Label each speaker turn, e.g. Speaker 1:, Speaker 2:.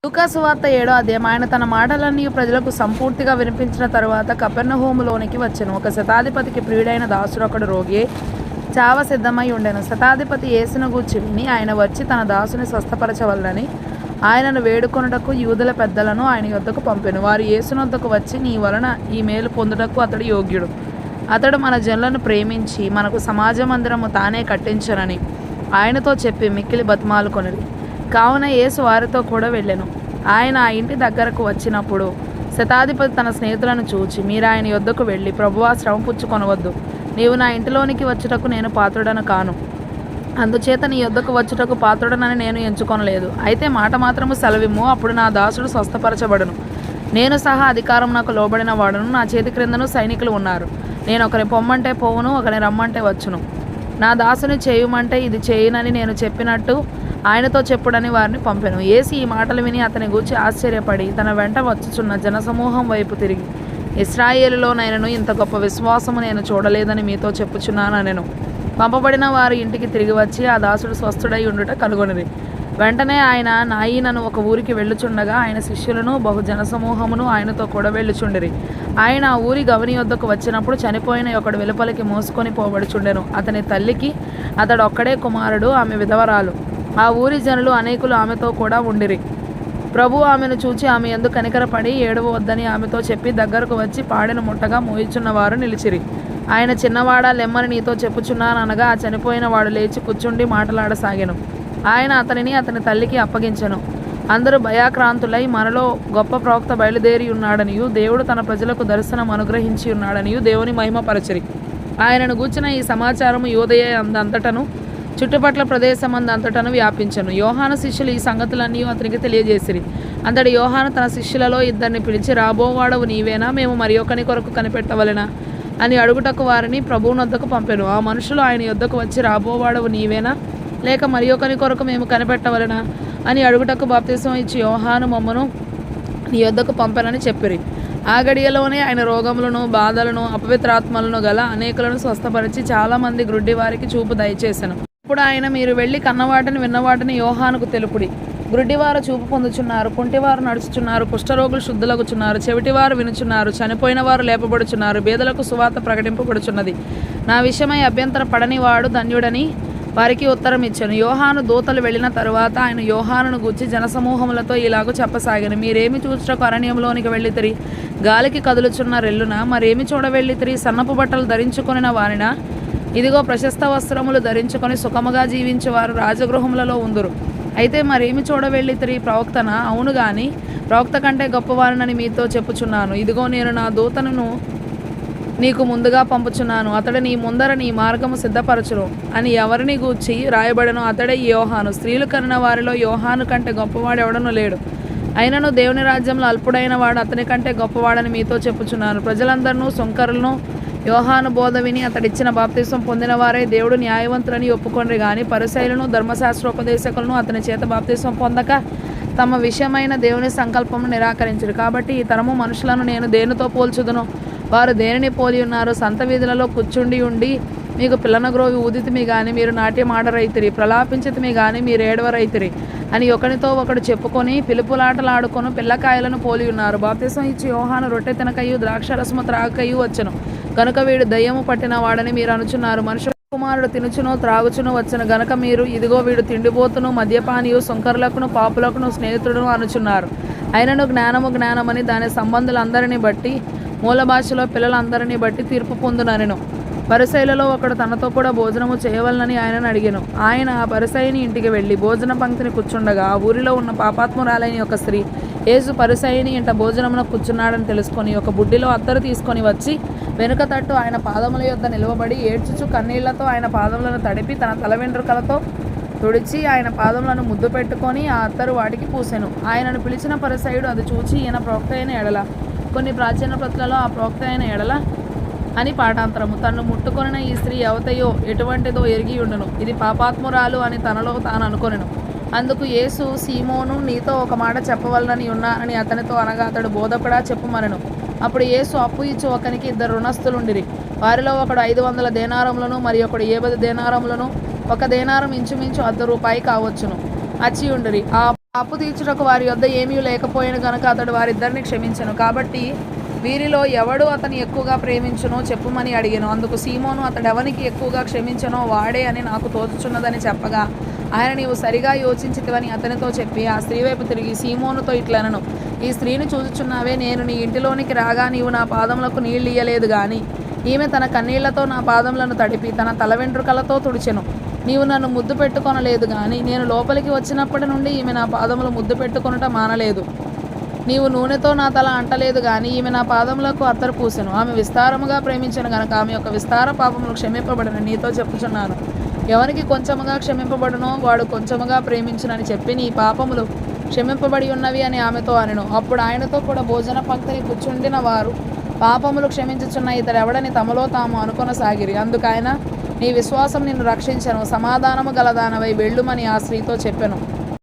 Speaker 1: లూకా సువార్త 7వ అధ్యాయం. ఆయన తన మాటలన్నీ ప్రజలకు సంపూర్తిగా వినిపించిన తరువాత కపెర్నహూములోనికి వచ్చెను. ఒక శతాధిపతికి ప్రియుడైన దాసుడొకడు రోగి చావ సిద్ధమై ఉండెను. శతాధిపతి యేసును గూర్చి విని ఆయన వచ్చి తన దాసుని స్వస్థపరచవలనని ఆయనను వేడుకొనుటకు యూదుల పెద్దలను ఆయన యొద్దకు పంపెను. వారు యేసునొద్దకు వచ్చి, నీ వలన ఈ మేలు పొందుటకు అతడు యోగ్యుడు. అతడు మన జనులను ప్రేమించి మనకు సమాజ మందిరము తానే కట్టించనని ఆయనతో చెప్పి మిక్కిలి బతిమాలుకొనిరి. కావున యేసు వారితో కూడా వెళ్ళెను. ఆయన ఆ ఇంటి దగ్గరకు వచ్చినప్పుడు శతాధిపతి తన స్నేహితులను చూచి, మీరు ఆయన యొద్దకు వెళ్ళి, ప్రభువా, శ్రమ పుచ్చుకొనవద్దు, నీవు నా ఇంటిలోనికి వచ్చుటకు నేను పాత్రుడను కాను, అందుచేత నీ యొద్దకు వచ్చుటకు పాత్రుడనని నేను ఎంచుకొనలేదు. అయితే మాట మాత్రము సెలవిమ్ము, అప్పుడు నా దాసుడు స్వస్థపరచబడును. నేను సహా అధికారం నాకు లోబడిన వాడును, నా చేతి క్రిందను సైనికులు ఉన్నారు. నేను ఒకరిని పొమ్మంటే పోవును, ఒకరిని రమ్మంటే వచ్చును. నా దాసుని చేయుమంటే ఇది చేయునని నేను చెప్పినట్టు ఆయనతో చెప్పుడని వారిని పంపెను. యేసు ఈ మాటలు విని అతని గూర్చి ఆశ్చర్యపడి తన వెంట వచ్చుచున్న జనసమూహం వైపు తిరిగి, ఇశ్రాయేలులోనైనను ఇంత గొప్ప విశ్వాసము నేను చూడలేదని మీతో చెప్పుచున్నానెను. పంపబడిన వారు ఇంటికి తిరిగి వచ్చి ఆ దాసుడు స్వస్థుడై ఉండుట కనుగొనిరి. వెంటనే ఆయన నాయీనను ఒక ఊరికి వెళ్ళుచుండగా ఆయన శిష్యులను బహు జనసమూహమును ఆయనతో కూడా వెళ్ళుచుండిరి. ఆయన ఆ ఊరి గవని యొద్దకు వచ్చినప్పుడు చనిపోయిన ఒకడు వెలుపలికి మోసుకొని పోబడుచుండెను. అతని తల్లికి అతడు ఒక్కడే కుమారుడు, ఆమె విధవరాలు. ఆ ఊరి జనులు అనేకులు ఆమెతో కూడా ఉండిరి. ప్రభు ఆమెను చూచి ఆమె యందు కనికరపడి ఏడవవద్దని ఆమెతో చెప్పి దగ్గరకు వచ్చి పాడెను ముట్టగా మోయిచున్నవారు నిలిచిరి. ఆయన, చిన్నవాడా, లెమ్మని నీతో చెప్పుచున్నాననగా ఆ చనిపోయిన వాడు లేచి కూర్చుండి మాటలాడసాగెను. ఆయన అతనిని అతని తల్లికి అప్పగించెను. అందరూ భయాక్రాంతులై, మనలో గొప్ప ప్రవక్త బయలుదేరి ఉన్నాడనియు దేవుడు తన ప్రజలకు దర్శనం అనుగ్రహించి ఉన్నాడనియు దేవుని మహిమపరచిరి. ఆయనను గూర్చిన ఈ సమాచారము యూదయ అంతటను చుట్టుపట్ల ప్రదేశమందంతటను వ్యాపించెను. యోహాను శిష్యులు ఈ సంగతులన్నీ అతనికి తెలియజేసిరి. అంతటి యోహాను తన శిష్యులలో ఇద్దరిని పిలిచి, రాబోవాడవు నీవేనా, మేము మరి ఒకని కొరకు కనిపెట్టవలెనా అని అడుగుటకు వారిని ప్రభువునొద్దకు పంపెను. ఆ మనుషులు ఆయన యొద్దకు వచ్చి, రాబోవాడవు నీవేనా, లేక మరి ఒకని కొరకు మేము కనిపెట్టవలెనా అని అడుగుటకు బాప్తిసం ఇచ్చి యోహాను మమ్మను నీ యొద్దకు పంపెనని చెప్పిరి. ఆ గడియలోనే ఆయన రోగములను, బాధలను, అపవిత్రాత్మలను గల అనేకులను స్వస్థపరిచి చాలామంది గ్రుడ్డి వారికి చూపు దయచేసెను. ఇప్పుడు ఆయన, మీరు వెళ్ళి కన్నవాటిని విన్నవాటిని యోహానుకు తెలుపుడి. గ్రుడ్డివారు చూపు పొందుచున్నారు, కుంటివారు నడుచుచున్నారు, కుష్ఠరోగులు శుద్ధులగుచున్నారు, చెవిటివారు వినుచున్నారు, చనిపోయిన వారు లేపబడుచున్నారు, బేదలకు సువార్త ప్రకటింపబడుచున్నది. నా విషయమై అభ్యంతర పడని వాడు ధన్యుడని వారికి ఉత్తరం ఇచ్చాను. యోహాను దూతలు వెళ్ళిన తరువాత ఆయన యోహానును గూర్చి జనసమూహములతో ఇలాగూ చెప్పసాగాను. మీరేమి చూచుటకు అరణ్యంలోనికి వెళ్ళితిరి? గాలికి కదులుచున్న రెల్లున మరేమి చూడవెళ్ళితిరి? సన్నపు బట్టలు ధరించుకొనిన వారినా? ఇదిగో, ప్రశస్త వస్త్రములు ధరించుకొని సుఖముగా జీవించేవారు రాజగృహములలో ఉందురు. అయితే మరేమి చూడవెళ్ళితిరి? ప్రవక్తనా? అవును గాని ప్రవక్త కంటే గొప్పవారినని మీతో చెప్పుచున్నాను. ఇదిగో, నేను నా దూతను నీకు ముందుగా పంపుచున్నాను, అతడు నీ ముందర నీ మార్గము సిద్ధపరచును అని ఎవరిని గూర్చి రాయబడను అతడే యోహాను. స్త్రీలు కనిన వారిలో యోహాను కంటే గొప్పవాడు ఎవడనూ లేడు. అయినను దేవుని రాజ్యంలో అల్పుడైన వాడు అతని కంటే గొప్పవాడని మీతో చెప్పుచున్నాను. ప్రజలందరినూ సుంకరులను యోహాను బోధ విని అతడిచ్చిన బాప్తిసం పొందిన వారే దేవుడు న్యాయవంతులని ఒప్పుకొనిరి గాని పరిసయ్యులను ధర్మశాస్త్రోపదేశకులను అతని చేత బాప్తిసం పొందక తమ విషయమైన దేవుని సంకల్పమును నిరాకరించరు. కాబట్టి ఈ తరము మనుషులను నేను దేనితో పోల్చుదును? వారు దేనిని పోలి ఉన్నారు? సంత వీధులలో కూర్చుండి ఉండి మీకు పిల్లనగ్రోవి ఊదితిమి గాని మీరు నాట్యం ఆడరైతిరి, ప్రలాపించితిమి గాని మీరు ఏడవరైతిరి అని ఒకనితో ఒకడు చెప్పుకొని పిలుపులాటలాడుకొని పిల్లకాయలను పోలి ఉన్నారు. బాప్తిసం ఇచ్చి యోహాను రొట్టె తినకయు ద్రాక్షరసము త్రాగకయు వచ్చెను, గనుక వీడు దయ్యము పట్టిన వాడని మీరు అనుచున్నారు. మనుషుల కుమారుడు తినుచును త్రాగుచును వచ్చెను గనుక మీరు, ఇదిగో వీడు తిండిపోతును, మద్యపానీయు, సుంకరులకును, పాపులకును స్నేహితుడును అనుచున్నారు. అయినను జ్ఞానము జ్ఞానమని దాని సంబంధులందరినీ బట్టి, మూల భాషలో పిల్లలందరినీ బట్టి తీర్పు పొందుననెను. పరిసయ్యులలో ఒకడు తనతో కూడా భోజనము చేయవలనని ఆయనను అడిగెను. ఆయన ఆ పరిసయ్యుని ఇంటికి వెళ్ళి భోజన పంక్తిని కూర్చుండగా ఆ ఊరిలో ఉన్న పాపాత్మురాలైన ఒక స్త్రీ యేసు పరిసయ్యుని ఇంట భోజనమున కూర్చున్నాడని తెలుసుకొని ఒక బుడ్డిలో అత్తరు తీసుకొని వచ్చి వెనుక తట్టు ఆయన పాదముల యొద్ద నిలవబడి ఏడ్చుచు కన్నీళ్లతో ఆయన పాదములను తడిపి తన తల వెంట్రుకలతో తుడిచి ఆయన పాదములను ముద్దు పెట్టుకొని ఆ అత్తరు వాటికి పూసెను. ఆయనను పిలిచిన పరిసయ్యుడు అది చూచి, ఈయన ప్రవక్త అయిన ఎడల, కొన్ని ప్రాచీన ప్రతులలో ఆ ప్రవక్త అయిన ఎడల అని పాఠాంతరము, తన్ను ముట్టుకొనిన ఈ స్త్రీ ఎవతయో ఎటువంటిదో ఎరిగి ఉండును, ఇది పాపాత్మురాలు అని తనలో తాను అనుకొనెను. అందుకు యేసు, సీమోను, నీతో ఒక మాట చెప్పవలనని ఉన్నానని అతనితో అనగా అతడు, బోధకుడా, చెప్పుమనెను. అప్పుడు యేసు, అప్పు ఇచ్చు ఒకనికి ఇద్దరు రుణస్థులుండిరి. వారిలో ఒకడు 500 దేనారములను మరి ఒకడు 50 దేనారములను, ఒక దేనారం ఇంచుమించు 1/10 రూపాయి కావచ్చును అచ్చి ఉండిరి. ఆ అప్పు తీర్చుటకు వారి యొద్ద ఏమీ లేకపోయిన గనుక అతడు వారిద్దరిని క్షమించెను. కాబట్టి వీరిలో ఎవడు అతని ఎక్కువగా ప్రేమించునో చెప్పుమని అడిగాను. అందుకు సీమోను, అతడెవనికి ఎక్కువగా క్షమించనో వాడే అని నాకు తోచుచున్నదని చెప్పగా, ఆయన నీవు సరిగా యోచించితివని అతనితో చెప్పి ఆ స్త్రీ వైపు తిరిగి సీమోనుతో ఇట్లనెను, ఈ స్త్రీని చూచుచున్నావే, నేను నీ ఇంటిలోనికి రాగా నీవు నా పాదములకు నీళ్ళు ఇయ్యలేదు గాని ఈమె తన కన్నీళ్లతో నా పాదములను తడిపి తన తల వెంట్రుకలతో తుడిచెను. నీవు నన్ను ముద్దు పెట్టుకొనలేదు గాని నేను లోపలికి వచ్చినప్పటి నుండి ఈమె నా పాదములు ముద్దు పెట్టుకొనుట మానలేదు. నీవు నూనెతో నా తల అంటలేదు గాని ఈమె నా పాదములకు అత్తరు పూసెను. ఆమె విస్తారముగా ప్రేమించను గనుక ఆమె యొక్క విస్తార పాపములు క్షమింపబడను. నీతో చెప్పుచున్నాను, ఎవరికి కొంచెముగా క్షమింపబడునో వాడు కొంచెముగా ప్రేమించునని చెప్పి నీ పాపములు క్షమింపబడి ఉన్నవి అని ఆమెతో అనెను. అప్పుడు ఆయనతో కూడా భోజన పంక్తిని కూర్చుండిన వారు పాపములు క్షమించుచున్న ఇతడెవడని తమలో తాము అనుకొనసాగిరి. అందుకు ఆయన, నీ విశ్వాసం నిన్ను రక్షించెను, సమాధానము గలదానవై వెళ్ళుమని ఆ స్త్రీతో చెప్పెను.